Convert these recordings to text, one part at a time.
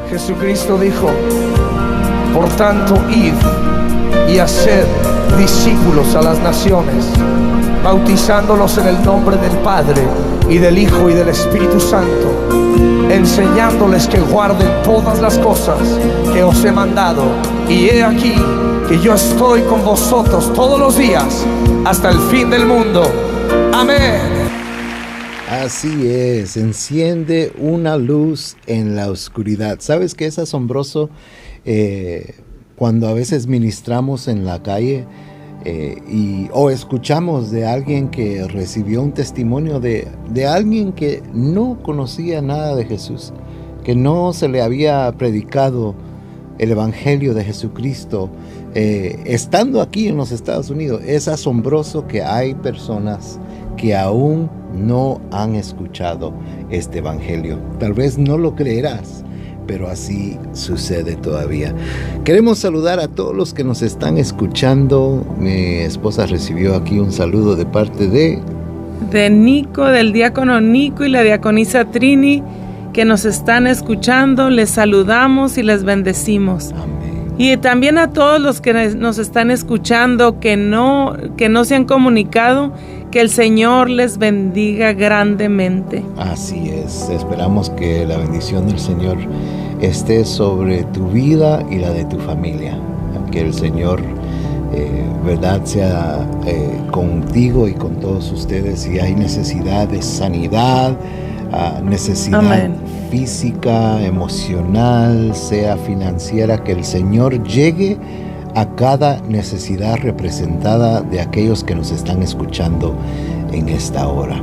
Jesucristo dijo: por tanto, id y haced discípulos a las naciones, bautizándolos en el nombre del Padre y del Hijo y del Espíritu Santo, enseñándoles que guarden todas las cosas que os he mandado. Y he aquí que yo estoy con vosotros todos los días hasta el fin del mundo. Amén. Así es, enciende una luz en la oscuridad. ¿Sabes qué es asombroso? Cuando a veces ministramos en la calle o escuchamos de alguien que recibió un testimonio de alguien que no conocía nada de Jesús, que no se le había predicado el Evangelio de Jesucristo, estando aquí en los Estados Unidos. Es asombroso que hay personas que aún no han escuchado este Evangelio. Tal vez no lo creerás, pero así sucede todavía. Queremos saludar a todos los que nos están escuchando. Mi esposa recibió aquí un saludo de parte de Nico, del diácono Nico y la diaconisa Trini, que nos están escuchando. Les saludamos y les bendecimos. Amén. Y también a todos los que nos están escuchando, que no se han comunicado, que el Señor les bendiga grandemente. Así es, esperamos que la bendición del Señor esté sobre tu vida y la de tu familia. Que el Señor, verdad, sea contigo y con todos ustedes. Si hay necesidad de sanidad, necesidad Amén. Física, emocional, sea financiera, que el Señor llegue a cada necesidad representada de aquellos que nos están escuchando en esta hora.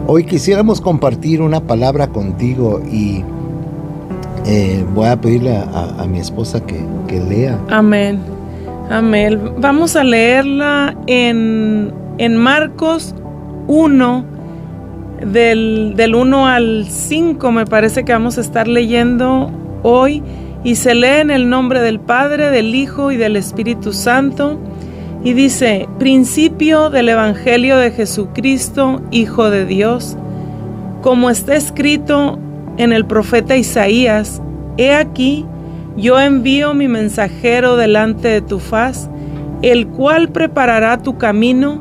Hoy quisiéramos compartir una palabra contigo y voy a pedirle a mi esposa que lea. Amén. Amén. Vamos a leerla en Marcos 1, del 1 al 5, me parece que vamos a estar leyendo hoy. Y se lee en el nombre del Padre, del Hijo y del Espíritu Santo. Y dice: principio del Evangelio de Jesucristo, Hijo de Dios. Como está escrito en el profeta Isaías: he aquí, yo envío mi mensajero delante de tu faz, el cual preparará tu camino.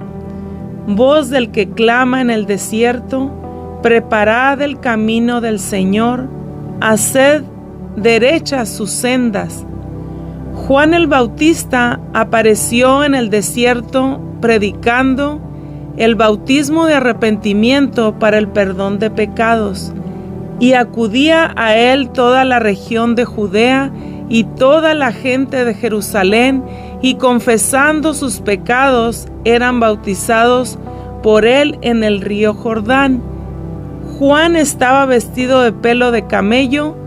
Voz del que clama en el desierto: preparad el camino del Señor, haced derechas sus sendas. Juan el Bautista apareció en el desierto predicando el bautismo de arrepentimiento para el perdón de pecados, y acudía a él toda la región de Judea y toda la gente de Jerusalén, y confesando sus pecados eran bautizados por él en el río Jordán. Juan estaba vestido de pelo de camello,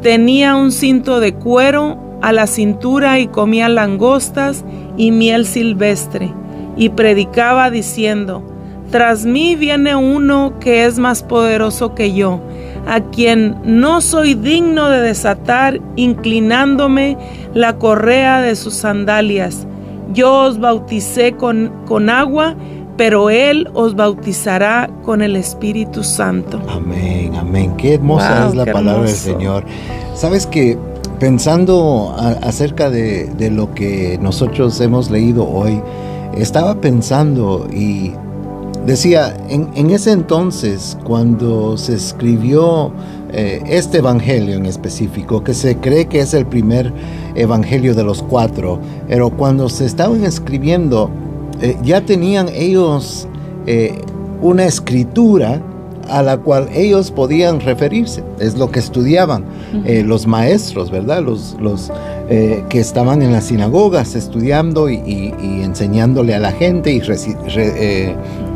tenía un cinto de cuero a la cintura y comía langostas y miel silvestre, y predicaba diciendo: tras mí viene uno que es más poderoso que yo, a quien no soy digno de desatar, inclinándome la correa de sus sandalias. Yo os bauticé con agua, pero Él os bautizará con el Espíritu Santo. Amén, amén. Qué hermosa es la palabra del Señor. Sabes que pensando acerca de lo que nosotros hemos leído hoy, estaba pensando y decía, en ese entonces, cuando se escribió este evangelio en específico, que se cree que es el primer evangelio de los 4, pero cuando se estaban escribiendo, ya tenían ellos una escritura a la cual ellos podían referirse. Es lo que estudiaban los maestros, ¿verdad? Los que estaban en las sinagogas estudiando y enseñándole a la gente, y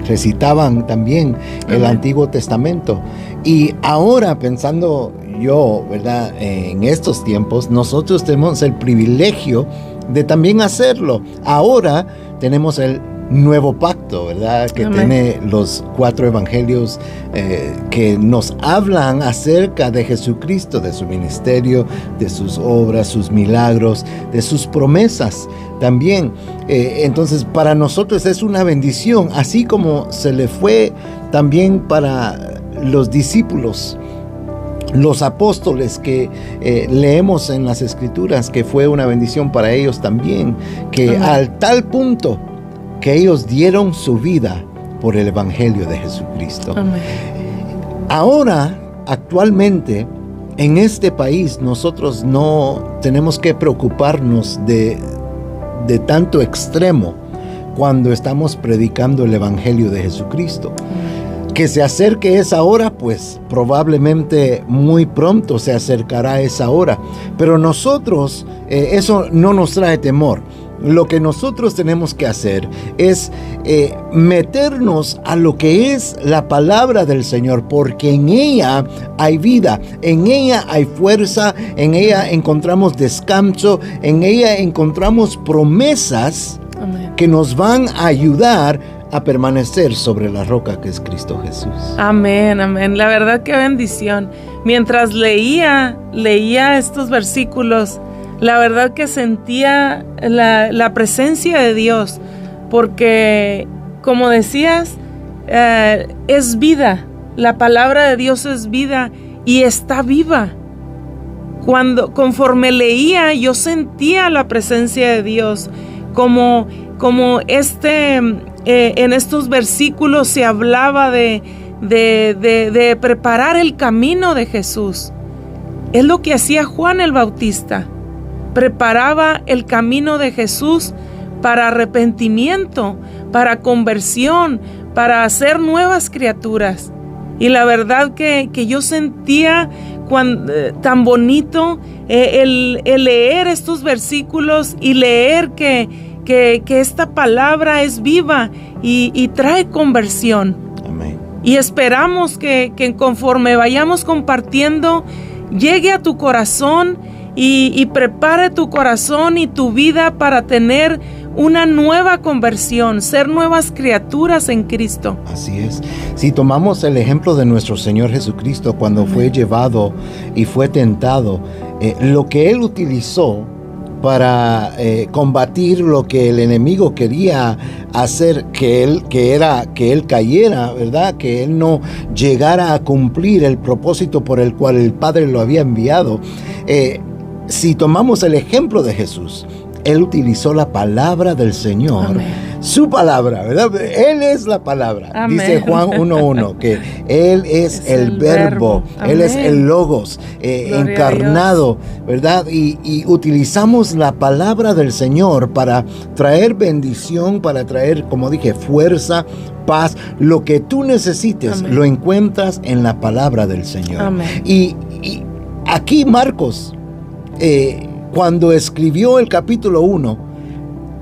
recitaban también el Antiguo Testamento. Y ahora, pensando yo, ¿verdad? En estos tiempos, nosotros tenemos el privilegio de también hacerlo. Ahora tenemos el nuevo pacto, ¿verdad? Que Amén. Tiene los 4 evangelios que nos hablan acerca de Jesucristo, de su ministerio, de sus obras, sus milagros, de sus promesas también. Entonces, para nosotros es una bendición, así como se le fue también para los discípulos los apóstoles que leemos en las Escrituras, que fue una bendición para ellos también, que al tal punto que ellos dieron su vida por el Evangelio de Jesucristo. Amén. Ahora, actualmente, en este país, nosotros no tenemos que preocuparnos de tanto extremo cuando estamos predicando el Evangelio de Jesucristo. Que se acerque esa hora, pues probablemente muy pronto se acercará esa hora. Pero nosotros, eso no nos trae temor. Lo que nosotros tenemos que hacer es meternos a lo que es la palabra del Señor, porque en ella hay vida, en ella hay fuerza, en ella encontramos descanso, en ella encontramos promesas. Amén. Que nos van a ayudar a permanecer sobre la roca que es Cristo Jesús. Amén, amén. La verdad, qué bendición. Mientras leía estos versículos, la verdad que sentía la presencia de Dios, porque, como decías, es vida. La palabra de Dios es vida y está viva. Conforme leía, yo sentía la presencia de Dios, como en estos versículos se hablaba de preparar el camino de Jesús. Es lo que hacía Juan el Bautista. Preparaba el camino de Jesús para arrepentimiento, para conversión, para hacer nuevas criaturas. Y la verdad que yo sentía tan bonito el leer estos versículos y leer que esta palabra es viva y trae conversión. Amén. Y esperamos que conforme vayamos compartiendo, llegue a tu corazón y prepare tu corazón y tu vida para tener una nueva conversión, ser nuevas criaturas en Cristo. Así es. Si tomamos el ejemplo de nuestro Señor Jesucristo, cuando fue llevado y fue tentado, lo que Él utilizó para combatir lo que el enemigo quería hacer, que él cayera, ¿verdad? Que él no llegara a cumplir el propósito por el cual el Padre lo había enviado. Si tomamos el ejemplo de Jesús, Él utilizó la palabra del Señor. Amén. Su palabra, ¿verdad? Él es la palabra. Amén. Dice Juan 1:1 que Él es el verbo. Él es el logos encarnado, ¿verdad? Y utilizamos la palabra del Señor para traer bendición, para traer, como dije, fuerza, paz. Lo que tú necesites, amén, lo encuentras en la palabra del Señor. Amén. Y aquí Marcos, cuando escribió el capítulo 1,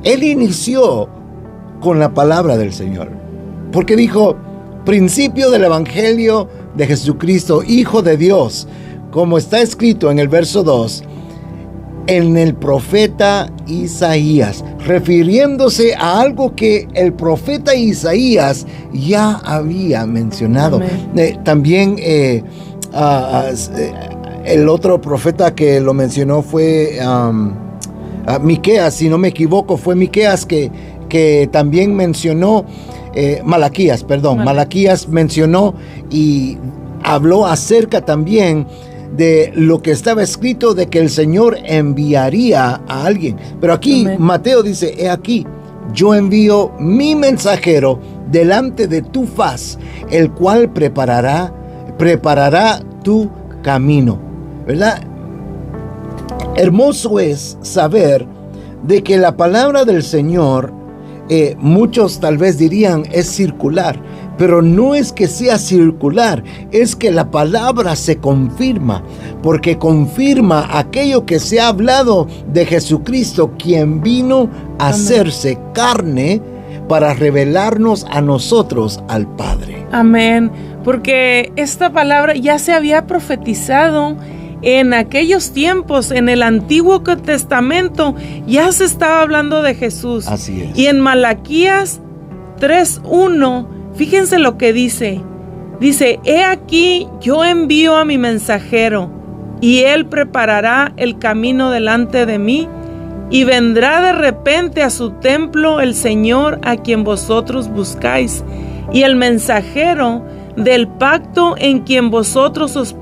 él inició con la palabra del Señor, porque dijo: principio del Evangelio de Jesucristo, Hijo de Dios, como está escrito en el verso 2, en el profeta Isaías, refiriéndose a algo que el profeta Isaías ya había mencionado. También el otro profeta que lo mencionó fue Miqueas, si no me equivoco, fue Miqueas que también mencionó, Malaquías mencionó y habló acerca también de lo que estaba escrito de que el Señor enviaría a alguien. Pero aquí amén, Mateo dice: he aquí, yo envío mi mensajero delante de tu faz, el cual preparará tu camino. ¿Verdad? Hermoso es saber de que la palabra del Señor, muchos tal vez dirían, es circular, pero no es que sea circular, es que la palabra se confirma, porque confirma aquello que se ha hablado de Jesucristo, quien vino a hacerse carne para revelarnos a nosotros al Padre. Amén, porque esta palabra ya se había profetizado en aquellos tiempos. En el Antiguo Testamento ya se estaba hablando de Jesús. Así es. Y en Malaquías 3:1, fíjense lo que dice. Dice: he aquí, yo envío a mi mensajero, y él preparará el camino delante de mí, y vendrá de repente a su templo el Señor a quien vosotros buscáis, y el mensajero del pacto en quien vosotros os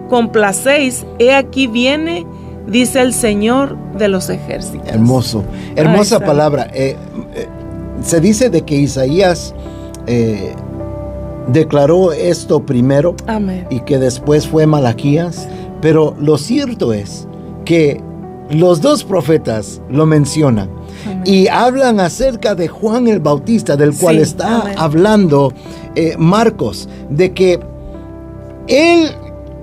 complacéis, he aquí viene, dice el Señor de los ejércitos. Hermoso, hermosa palabra. Se dice de que Isaías declaró esto primero. Amén. Y que después fue Malaquías, pero lo cierto es que los dos profetas lo mencionan. Amén. Y hablan acerca de Juan el Bautista, del cual está hablando Marcos, de que él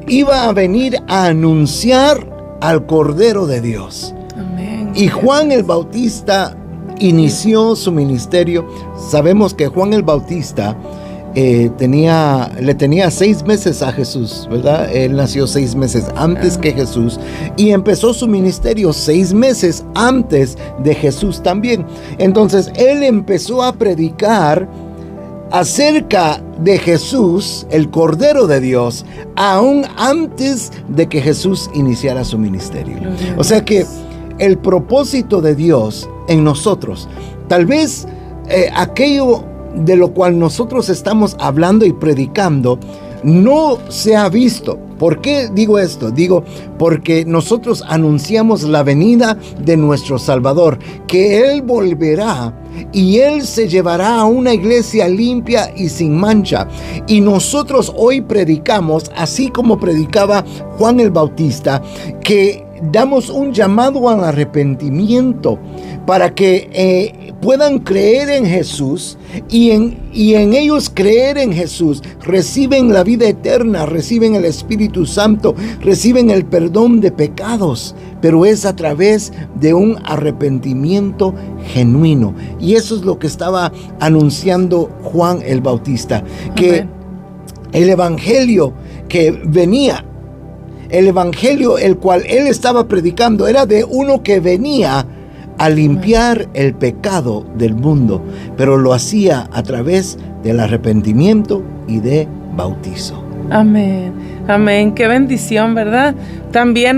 iba a venir a anunciar al Cordero de Dios. Amén. Y Juan el Bautista inició su ministerio. Sabemos que Juan el Bautista le tenía 6 meses a Jesús, ¿verdad? Él nació 6 meses antes que Jesús y empezó su ministerio 6 meses antes de Jesús también. Entonces él empezó a predicar acerca de Jesús, el Cordero de Dios, aún antes de que Jesús iniciara su ministerio. O sea que el propósito de Dios en nosotros, tal vez aquello de lo cual nosotros estamos hablando y predicando no se ha visto. ¿Por qué digo esto? Digo porque nosotros anunciamos la venida de nuestro Salvador, que Él volverá y Él se llevará a una iglesia limpia y sin mancha. Y nosotros hoy predicamos, así como predicaba Juan el Bautista, que damos un llamado al arrepentimiento para que puedan creer en Jesús y en ellos creer en Jesús reciben la vida eterna, reciben el Espíritu Santo, reciben el perdón de pecados, pero es a través de un arrepentimiento genuino. Y eso es lo que estaba anunciando Juan el Bautista, que el evangelio que venía, el evangelio el cual él estaba predicando, era de uno que venía a limpiar el pecado del mundo, pero lo hacía a través del arrepentimiento y de bautizo. Amén, amén, qué bendición, ¿verdad? También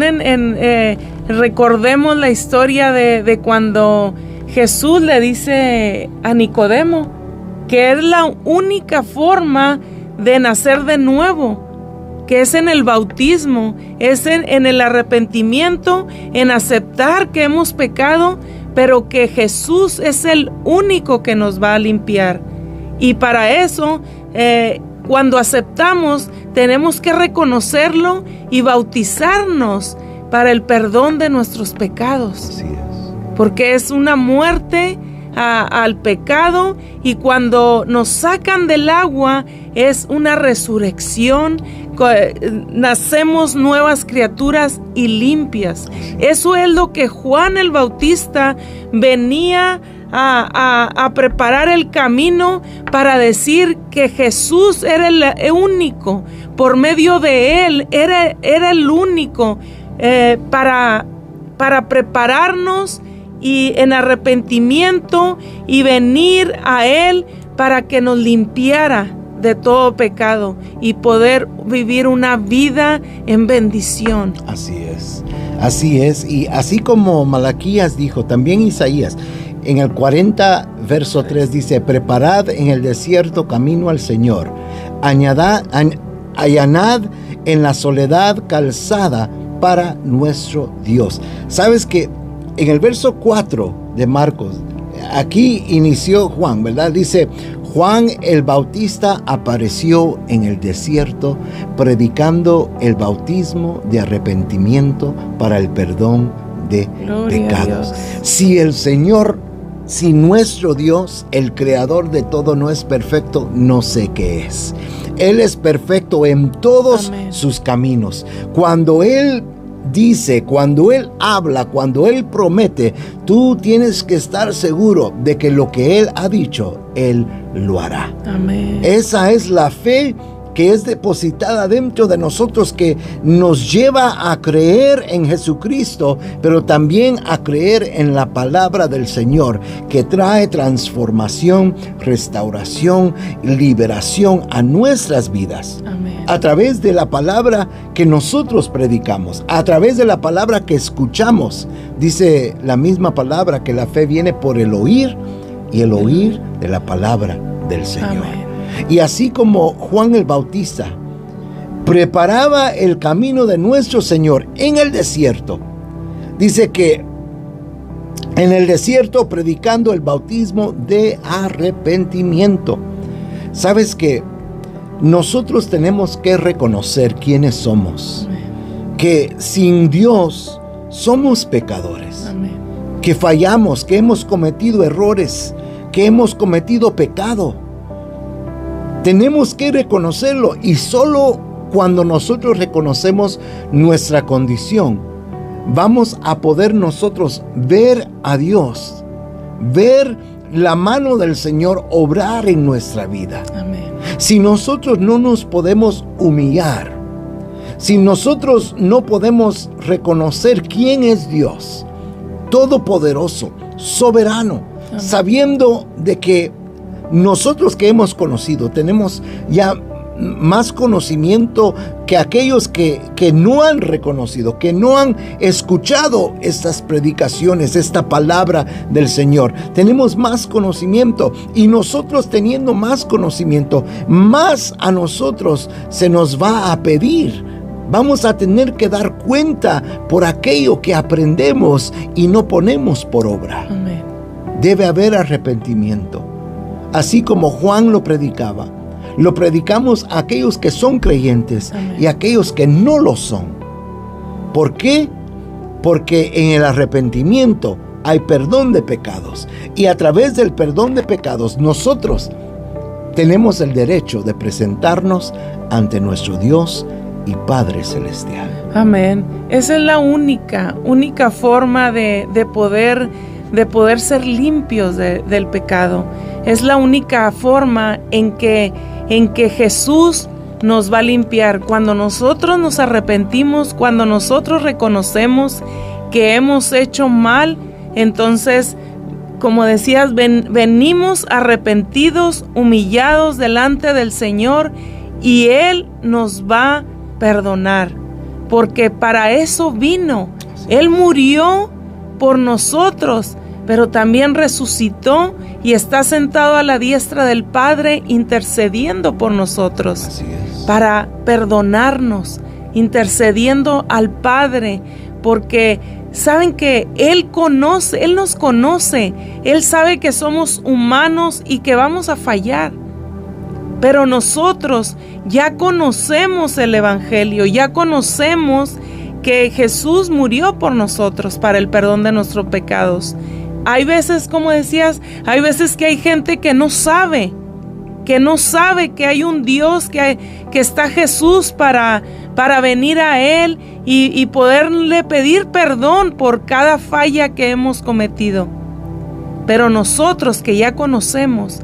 recordemos la historia de cuando Jesús le dice a Nicodemo que es la única forma de nacer de nuevo, que es en el bautismo, es en el arrepentimiento, en aceptar que hemos pecado, pero que Jesús es el único que nos va a limpiar. Y para eso, cuando aceptamos, tenemos que reconocerlo y bautizarnos para el perdón de nuestros pecados. Así es. Porque es una muerte al pecado, y cuando nos sacan del agua es una resurrección, nacemos nuevas criaturas y limpias. Eso es lo que Juan el Bautista venía a preparar el camino para decir que Jesús era el único, por medio de él era el único para prepararnos y en arrepentimiento y venir a Él para que nos limpiara de todo pecado y poder vivir una vida en bendición. Así es, y así como Malaquías dijo, también Isaías, en el 40 verso 3 dice: preparad en el desierto camino al Señor, allanad en la soledad calzada para nuestro Dios. ¿Sabes que en el verso 4 de Marcos, aquí inició Juan, ¿verdad? Dice: Juan el Bautista apareció en el desierto predicando el bautismo de arrepentimiento para el perdón de pecados. Si nuestro Dios, el creador de todo, no es perfecto, no sé qué es. Él es perfecto en todos sus caminos. Cuando Él dice, cuando Él habla, cuando Él promete, tú tienes que estar seguro de que lo que Él ha dicho, Él lo hará. Amén. Esa es la fe que es depositada dentro de nosotros, que nos lleva a creer en Jesucristo, pero también a creer en la palabra del Señor, que trae transformación, restauración, liberación a nuestras vidas. Amén. A través de la palabra que nosotros predicamos, a través de la palabra que escuchamos. Dice la misma palabra que la fe viene por el oír, y el oír de la palabra del Señor. Amén. Y así como Juan el Bautista preparaba el camino de nuestro Señor en el desierto, dice que en el desierto predicando el bautismo de arrepentimiento. ¿Sabes qué? Nosotros tenemos que reconocer quiénes somos. Que sin Dios somos pecadores. Amén. Que fallamos, que hemos cometido errores, que hemos cometido pecado. Tenemos que reconocerlo, y solo cuando nosotros reconocemos nuestra condición, vamos a poder nosotros ver a Dios, ver la mano del Señor obrar en nuestra vida. Amén. Si nosotros no nos podemos humillar, si nosotros no podemos reconocer quién es Dios, todopoderoso, soberano, amén, sabiendo de que nosotros que hemos conocido tenemos ya más conocimiento que aquellos que no han reconocido, que no han escuchado estas predicaciones, esta palabra del Señor. Tenemos más conocimiento, y nosotros teniendo más conocimiento, más a nosotros se nos va a pedir. Vamos a tener que dar cuenta por aquello que aprendemos y no ponemos por obra. amén. Debe haber arrepentimiento. Así como Juan lo predicaba, lo predicamos a aquellos que son creyentes, amén, y a aquellos que no lo son. ¿Por qué? Porque en el arrepentimiento hay perdón de pecados, y a través del perdón de pecados nosotros tenemos el derecho de presentarnos ante nuestro Dios y Padre Celestial. Amén. Esa es la única forma de poder ser limpios del pecado. Es la única forma en que Jesús nos va a limpiar. Cuando nosotros nos arrepentimos, cuando nosotros reconocemos que hemos hecho mal, entonces, como decías, venimos arrepentidos, humillados delante del Señor, y Él nos va a perdonar, porque para eso vino. Él murió por nosotros, pero también resucitó y está sentado a la diestra del Padre intercediendo por nosotros. Así es. Para perdonarnos, intercediendo al Padre, porque saben que Él nos conoce, Él sabe que somos humanos y que vamos a fallar. Pero nosotros ya conocemos el Evangelio, ya conocemos que Jesús murió por nosotros para el perdón de nuestros pecados. Hay veces, como decías, hay veces que hay gente que no sabe que hay un Dios, que está Jesús para venir a Él y poderle pedir perdón por cada falla que hemos cometido. Pero nosotros que ya conocemos,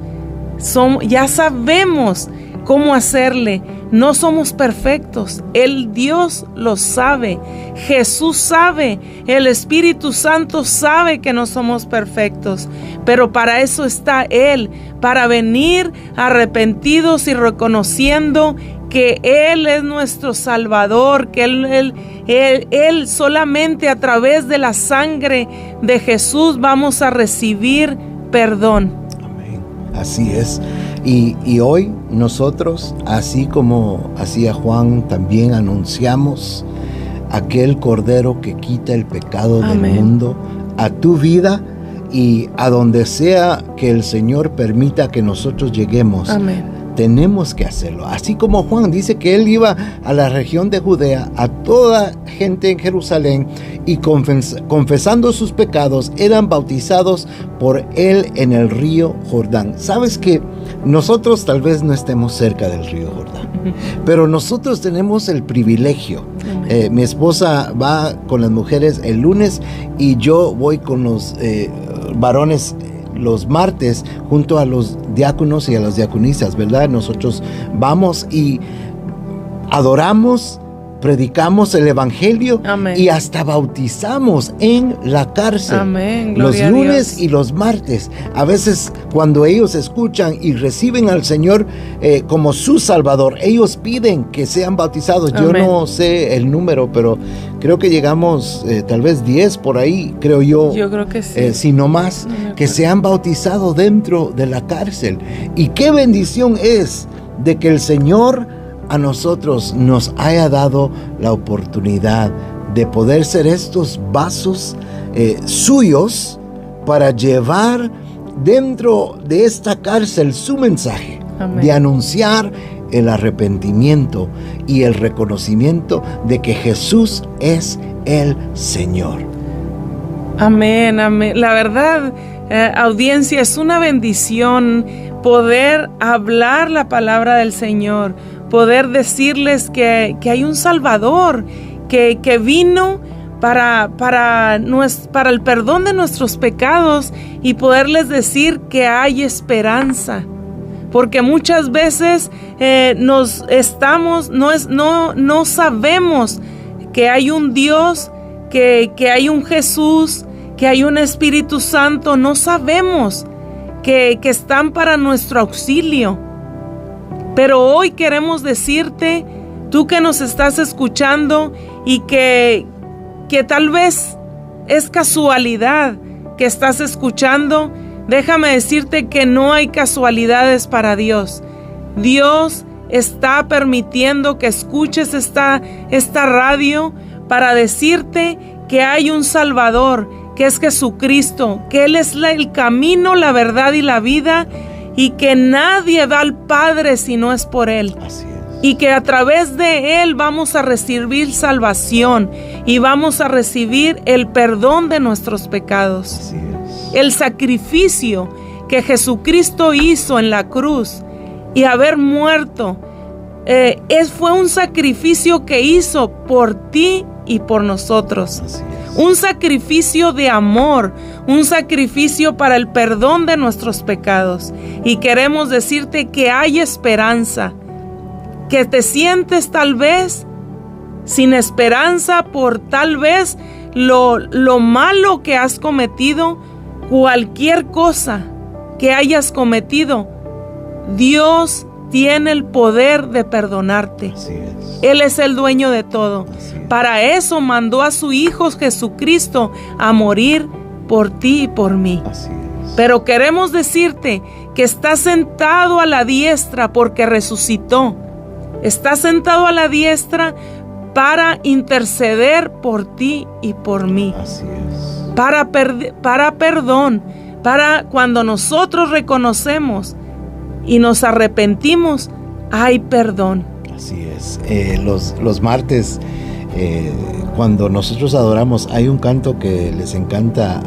ya sabemos cómo hacerle. No somos perfectos. El Dios lo sabe. Jesús sabe. El Espíritu Santo sabe que no somos perfectos. Pero para eso está Él. Para venir arrepentidos y reconociendo que Él es nuestro Salvador. Que Él solamente a través de la sangre de Jesús vamos a recibir perdón. Amén. Así es. Y hoy nosotros, así como hacía Juan, también anunciamos aquel Cordero que quita el pecado del mundo a tu vida y a donde sea que el Señor permita que nosotros lleguemos. Amén. Tenemos que hacerlo. Así como Juan dice que él iba a la región de Judea, a toda gente en Jerusalén, y confesando sus pecados, eran bautizados por él en el río Jordán. ¿Sabes que nosotros tal vez no estemos cerca del río Jordán? Pero nosotros tenemos el privilegio. Mi esposa va con las mujeres el lunes y yo voy con los varones los martes junto a los diáconos y a las diaconisas, ¿verdad? Nosotros vamos y adoramos predicamos el evangelio. Amén. Y hasta bautizamos en la cárcel. Amén. Los Gloria a lunes Dios. y los martes. A veces cuando ellos escuchan y reciben al Señor como su Salvador, ellos piden que sean bautizados. Yo Amén. no sé el número, pero creo que llegamos tal vez 10 por ahí, creo yo. Yo creo que sí. Si no más, No me acuerdo. que se han bautizado dentro de la cárcel. Y qué bendición es de que el Señor a nosotros nos haya dado la oportunidad de poder ser estos vasos suyos para llevar dentro de esta cárcel su mensaje. Amén. De anunciar el arrepentimiento y el reconocimiento de que Jesús es el Señor. Amén, amén. La verdad, audiencia, es una bendición poder hablar la palabra del Señor, poder decirles que hay un Salvador que vino para el perdón de nuestros pecados y poderles decir que hay esperanza. Porque muchas veces no sabemos que hay un Dios, que hay un Jesús, que hay un Espíritu Santo. No sabemos que están para nuestro auxilio. Pero hoy queremos decirte, tú que nos estás escuchando y que tal vez es casualidad que estás escuchando, déjame decirte que no hay casualidades para Dios. Dios está permitiendo que escuches esta radio para decirte que hay un Salvador, que es Jesucristo, que Él es el camino, la verdad y la vida, y que nadie va al Padre si no es por Él. Así es. Y que a través de Él vamos a recibir salvación y vamos a recibir el perdón de nuestros pecados. Así es. El sacrificio que Jesucristo hizo en la cruz y haber muerto, fue un sacrificio que hizo por ti y por nosotros. Así es. Un sacrificio de amor, un sacrificio para el perdón de nuestros pecados. Y queremos decirte que hay esperanza, que te sientes tal vez sin esperanza por tal vez lo malo que has cometido, cualquier cosa que hayas cometido. Dios tiene el poder de perdonarte. Así es. Él es el dueño de todo. Así es. Para eso mandó a su Hijo Jesucristo a morir por ti y por mí. Así es. Pero queremos decirte que está sentado a la diestra porque resucitó. Está sentado a la diestra para interceder por ti y por mí. Así es. Para perdón, para cuando nosotros reconocemos y nos arrepentimos, hay perdón. Así es. Los martes, cuando nosotros adoramos, hay un canto que les encanta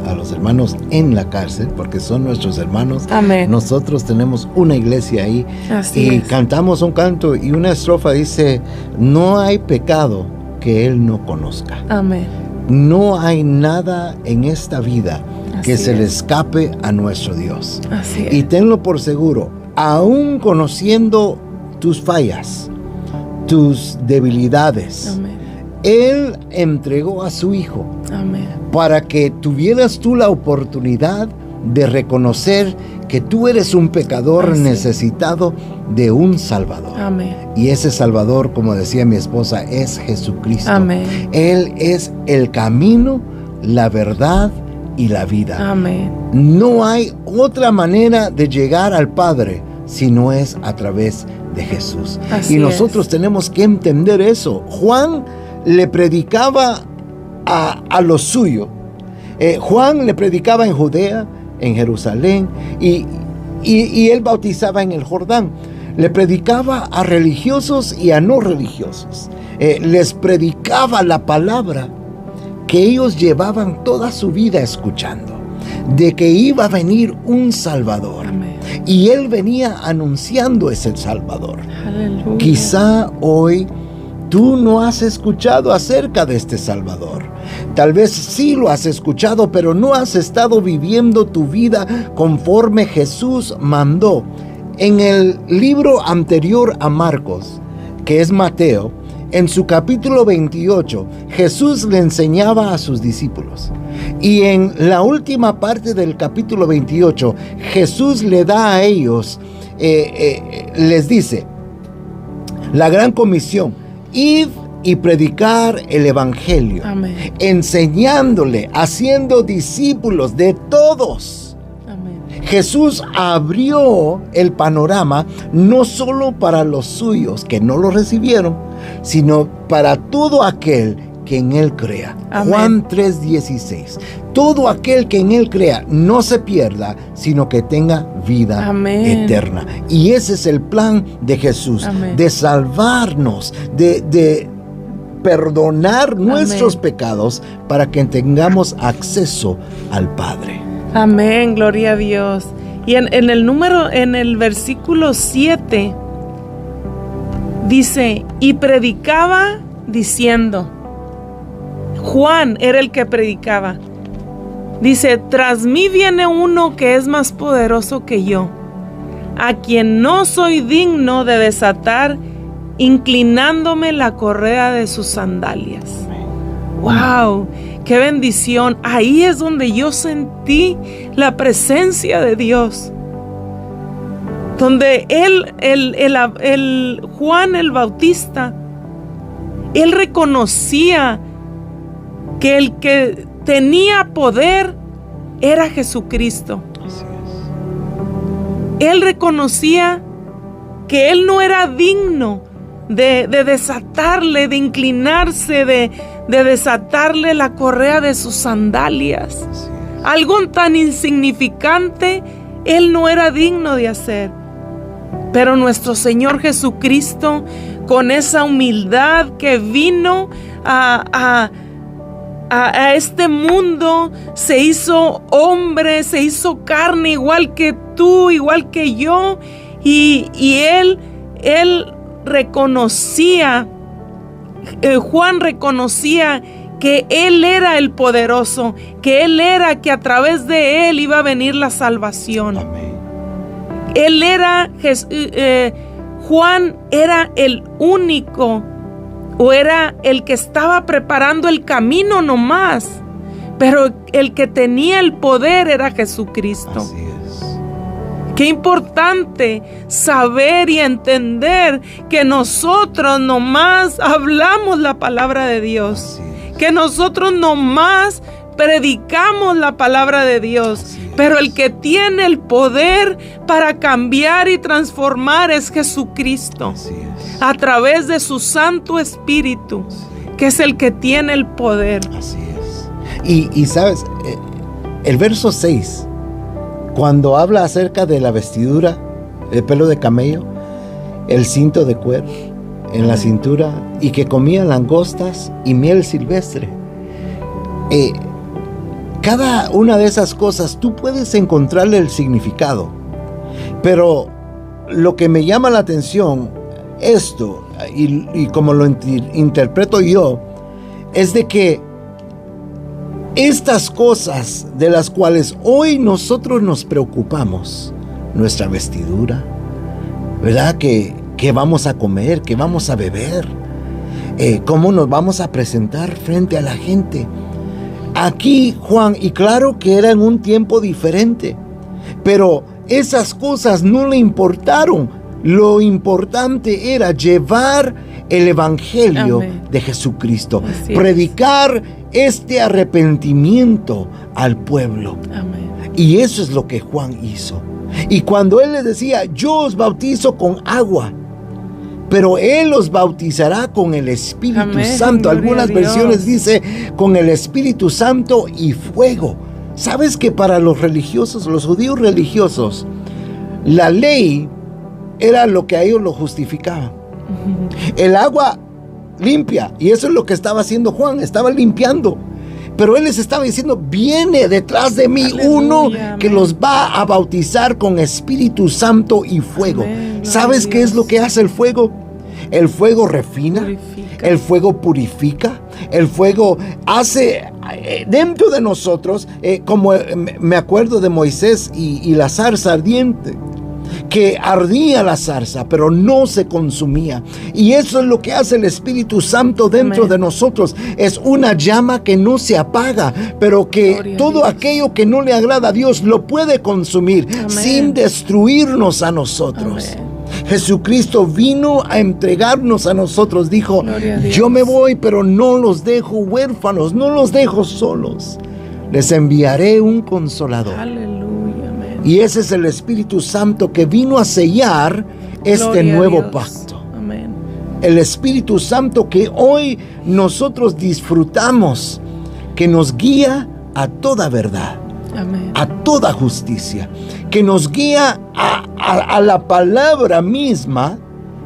a los hermanos en la cárcel, porque son nuestros hermanos. Amén. Nosotros tenemos una iglesia ahí. Así y es. cantamos un canto y una estrofa dice: no hay pecado que Él no conozca. Amén. No hay nada en esta vida que Así se le es. escape a nuestro Dios. Así Y es. tenlo por seguro, aún conociendo tus fallas, tus debilidades, Amén. Él entregó a su Hijo Amén. para que tuvieras tú la oportunidad de reconocer que tú eres un pecador Así es. necesitado de un Salvador. Amén. Y ese Salvador, como decía mi esposa, es Jesucristo. Amén. Él es el camino, la verdad y la vida. Amén. No hay otra manera de llegar al Padre si no es a través de Jesús. Así Y nosotros tenemos que entender eso. Juan le predicaba a lo suyo. Juan le predicaba en Judea, en Jerusalén, y él bautizaba en el Jordán. Le predicaba a religiosos y a no religiosos. Les predicaba la palabra que ellos llevaban toda su vida escuchando, de que iba a venir un Salvador. Amén. Y él venía anunciando ese Salvador. Aleluya. Quizá hoy tú no has escuchado acerca de este Salvador. Tal vez sí lo has escuchado, pero no has estado viviendo tu vida conforme Jesús mandó. En el libro anterior a Marcos, que es Mateo, en su capítulo 28, Jesús le enseñaba a sus discípulos. Y en la última parte del capítulo 28, Jesús le da a ellos, les dice, la gran comisión: id y predicar el evangelio. Amén. Enseñándole, haciendo discípulos de todos. Amén. Jesús abrió el panorama no solo para los suyos que no lo recibieron, sino para todo aquel que en Él crea. Amén. Juan 3:16. Todo aquel que en Él crea no se pierda, sino que tenga vida Amén. eterna. Y ese es el plan de Jesús, Amén. de salvarnos, de perdonar nuestros pecados para que tengamos acceso al Padre. Amén, gloria a Dios. Y en el versículo 7 dice, y predicaba diciendo, Juan era el que predicaba. Dice, tras mí viene uno que es más poderoso que yo, a quien no soy digno de desatar, inclinándome la correa de sus sandalias. ¡Wow! ¡Qué bendición! Ahí es donde yo sentí la presencia de Dios. Donde Juan el Bautista, él reconocía que el que tenía poder era Jesucristo. Así es. Él reconocía que él no era digno de desatarle, de inclinarse, de desatarle la correa de sus sandalias. Algo tan insignificante, él no era digno de hacer. Pero nuestro Señor Jesucristo, con esa humildad que vino a este mundo, se hizo hombre, se hizo carne igual que tú, igual que yo, y él reconocía, Juan reconocía que él era el poderoso, que él era, que a través de él iba a venir la salvación. Amén. Él era, Juan era el único, o era el que estaba preparando el camino nomás, pero el que tenía el poder era Jesucristo. Así es. Qué importante saber y entender que nosotros nomás hablamos la palabra de Dios, que nosotros nomás predicamos la palabra de Dios, pero el que tiene el poder para cambiar y transformar es Jesucristo, a través de su Santo Espíritu, que es el que tiene el poder. Así es. Y sabes, el verso 6, cuando habla acerca de la vestidura, el pelo de camello, el cinto de cuero en la cintura, y que comía langostas y miel silvestre, cada una de esas cosas tú puedes encontrarle el significado, pero lo que me llama la atención, esto, y como lo interpreto yo, es de que estas cosas de las cuales hoy nosotros nos preocupamos, nuestra vestidura, ¿verdad? Que vamos a comer, que vamos a beber, cómo nos vamos a presentar frente a la gente. Aquí Juan, y claro que era en un tiempo diferente, pero esas cosas no le importaron. Lo importante era llevar el evangelio de Jesucristo, predicar este arrepentimiento al pueblo. Amén. Y eso es lo que Juan hizo. Y cuando él les decía, yo os bautizo con agua, pero él os bautizará con el Espíritu Santo. Algunas versiones dice con el Espíritu Santo y fuego. ¿Sabes que para los religiosos, los judíos religiosos, la ley era lo que a ellos lo justificaba? El agua limpia, y eso es lo que estaba haciendo Juan, estaba limpiando. Pero él les estaba diciendo, viene detrás de mí uno que los va a bautizar con Espíritu Santo y fuego. Amén. ¿Sabes qué es lo que hace el fuego? El fuego refina, el fuego purifica, el fuego hace dentro de nosotros, como me acuerdo de Moisés y la zarza ardiente, que ardía la zarza, pero no se consumía. Y eso es lo que hace el Espíritu Santo dentro Amén. de nosotros. Es una llama que no se apaga, pero que Gloria a todo Dios. aquello que no le agrada a Dios lo puede consumir Amén. sin destruirnos a nosotros. Amén. Jesucristo vino a entregarnos a nosotros. Dijo, Gloria a Dios. yo me voy, pero no los dejo huérfanos, no los dejo solos. Les enviaré un consolador. Aleluya. Amén. Y ese es el Espíritu Santo que vino a sellar este Gloria a nuevo Dios. pacto. Amén. El Espíritu Santo que hoy nosotros disfrutamos, que nos guía a toda verdad, Amén. a toda justicia, que nos guía a la palabra misma,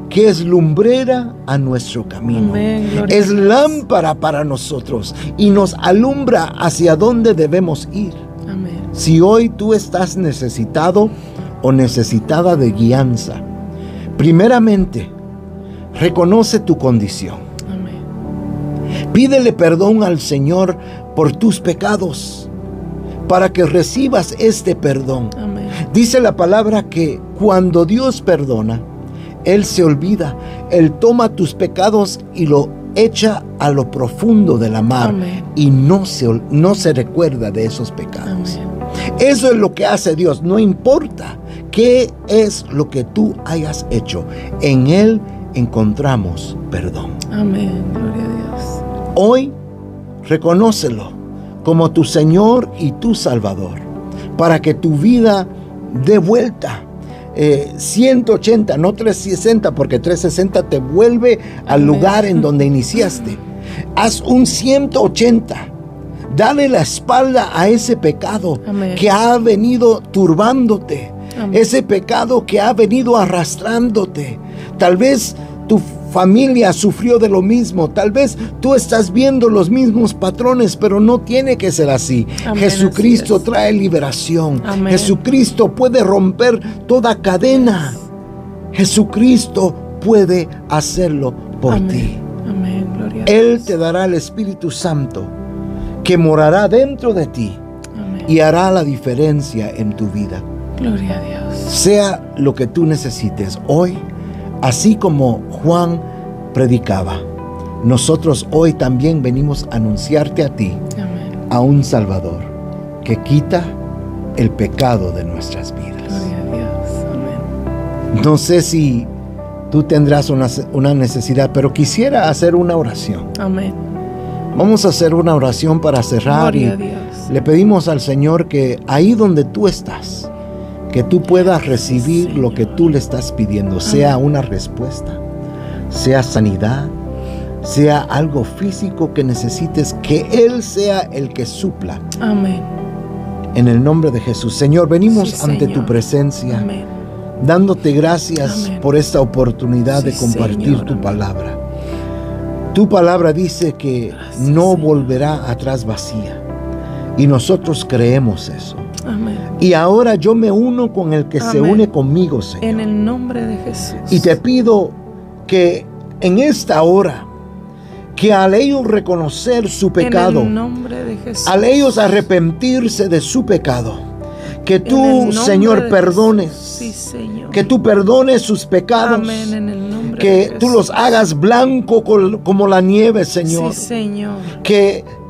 que es lumbrera a nuestro camino. Amén, gloria Es a Dios. lámpara para nosotros y nos alumbra hacia dónde debemos ir. Amén. Si hoy tú estás necesitado o necesitada de guianza, primeramente, reconoce tu condición. Amén. Pídele perdón al Señor por tus pecados, para que recibas este perdón. Amén. Dice la palabra que cuando Dios perdona, Él se olvida. Él toma tus pecados y lo echa a lo profundo de la mar. Amén. Y no se recuerda de esos pecados. Amén. Eso es lo que hace Dios. No importa qué es lo que tú hayas hecho. En Él encontramos perdón. Amén. Gloria a Dios. Hoy, reconócelo como tu Señor y tu Salvador, para que tu vida dé vuelta. 180, no 360, porque 360 te vuelve al Amén. lugar en donde iniciaste. Haz un 180. Dale la espalda a ese pecado Amén. que ha venido turbándote. Amén. Ese pecado que ha venido arrastrándote. Tal vez tu familia sufrió de lo mismo. Tal vez tú estás viendo los mismos patrones, pero no tiene que ser así. Amén, Jesucristo así es. trae liberación. Amén. Jesucristo puede romper toda cadena. Jesucristo puede hacerlo por Amén. ti. Amén. Gloria a Él Dios. te dará el Espíritu Santo que morará dentro de ti Amén. y hará la diferencia en tu vida. Gloria a Dios. Sea lo que tú necesites hoy, así como Juan predicaba, nosotros hoy también venimos a anunciarte a ti, Amén. a un Salvador que quita el pecado de nuestras vidas. Gloria a Dios. Amén. No sé si tú tendrás una necesidad, pero quisiera hacer una oración. Amén. Vamos a hacer una oración para cerrar Gloria a y Dios. le pedimos al Señor que ahí donde tú estás, que tú puedas recibir lo que tú le estás pidiendo, sea una respuesta, sea sanidad, sea algo físico que necesites, que Él sea el que supla. Amén. En el nombre de Jesús. Señor, venimos Sí, ante tu Señor. presencia, Amén. dándote gracias Amén. por esta oportunidad de Sí, compartir Señor. tu Amén. palabra. Tu palabra dice que Gracias, no Señor. volverá atrás vacía. Y nosotros creemos eso. Amén. Y ahora yo me uno con el que se Amén. une conmigo, Señor. En el nombre de Jesús. Y te pido que en esta hora, que al ellos reconocer su pecado, En el nombre de Jesús. al ellos arrepentirse de su pecado, que En el tú, nombre Señor, de perdones, Jesús. Sí, Señor. que tú perdones sus pecados, Amén. En el nombre de que Jesús. tú los hagas blanco como la nieve, Señor. Sí, Señor.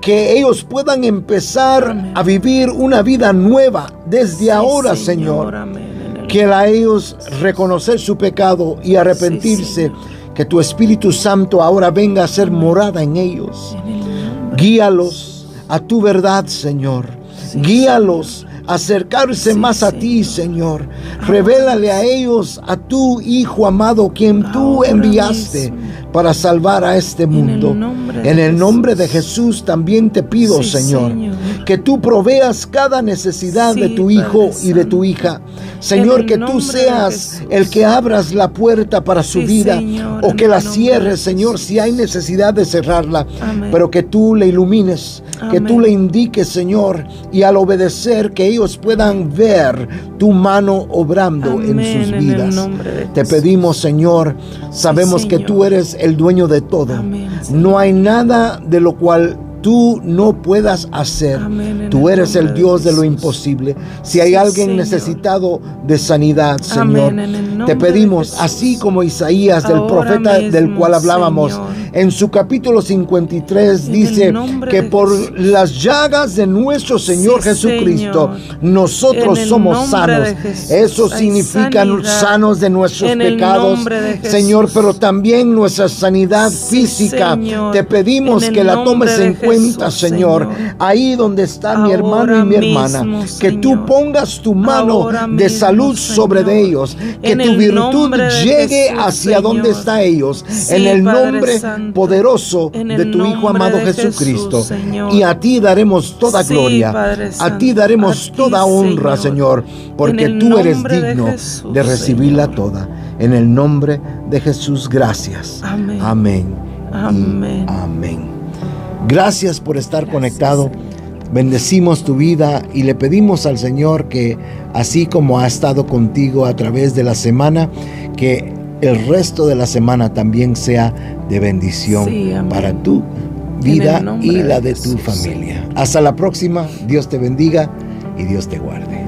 Que ellos puedan empezar Amén. a vivir una vida nueva desde Sí, ahora, Señor. Amén. En el Que a ellos reconocer su pecado y arrepentirse, Señor. que tu Espíritu Santo ahora venga a ser morada en ellos. En el nombre. Guíalos a tu verdad, Señor. Sí, Guíalos a acercarse Sí, más a ti, Señor. Revélale a ellos a tu Hijo amado, quien tú Ahora enviaste mismo. para salvar a este mundo. nombre de En el nombre de Jesús. Jesús también te pido, Sí, Señor, Señor. que tú proveas cada necesidad Sí, de tu hijo Padre y de tu Santo. hija. Señor, el que tú nombre de seas Jesús. el que abras la puerta para su Sí, vida, Señor, o en que el la nombre de cierres, Señor, Jesús. si hay necesidad de cerrarla, Amén. pero que tú le ilumines, que Amén. tú le indiques, Señor, y al obedecer que ellos puedan ver tu mano obrando Amén, en sus en el vidas. nombre de Te Jesús. pedimos, Señor, sabemos que Señor. tú eres el dueño de todo. Amén, Señor. No hay nada de lo cual tú no puedas hacer. Amén, Tú eres el Dios de lo Jesús. imposible. Si hay Sí, alguien Señor. necesitado de sanidad, Señor, Amén, en el te nombre pedimos, de Jesús. así como Isaías, del Ahora profeta del mismo, cual hablábamos, Señor. en su capítulo 53 En dice el nombre que de por Jesús. las llagas de nuestro Señor Sí, Jesucristo, Señor. nosotros En el somos nombre sanos. de Jesús. Eso Hay significa sanidad. sanos de nuestros En el pecados, nombre de Jesús. Señor, pero también nuestra sanidad Sí, física. Señor. Te pedimos En el que la nombre tomes de en cuenta, Jesús, Señor. Señor. Ahí donde está mi hermano Ahora y mi hermana, mismo, que tú Señor. pongas tu mano Ahora de mismo, salud sobre Señor. de ellos, que En tu el virtud nombre de llegue Jesús, hacia Señor. donde está ellos, Sí, en el Padre nombre Santo. poderoso En de el tu Hijo nombre amado de Jesucristo. Jesús, Señor. Y a ti daremos toda Sí, gloria, Padre a Santo. ti daremos A ti, toda honra, Señor, porque En el tú eres nombre de digno Jesús, de recibirla Señor. toda. En el nombre de Jesús, gracias. Amén. Amén. Amén. Y amén. Gracias por estar Gracias, conectado. Señor. Bendecimos tu vida y le pedimos al Señor que, así como ha estado contigo a través de la semana, que el resto de la semana también sea de bendición, Sí, amén. para tu En vida el nombre y la de Jesús, tu familia. Señor. Hasta la próxima. Dios te bendiga y Dios te guarde.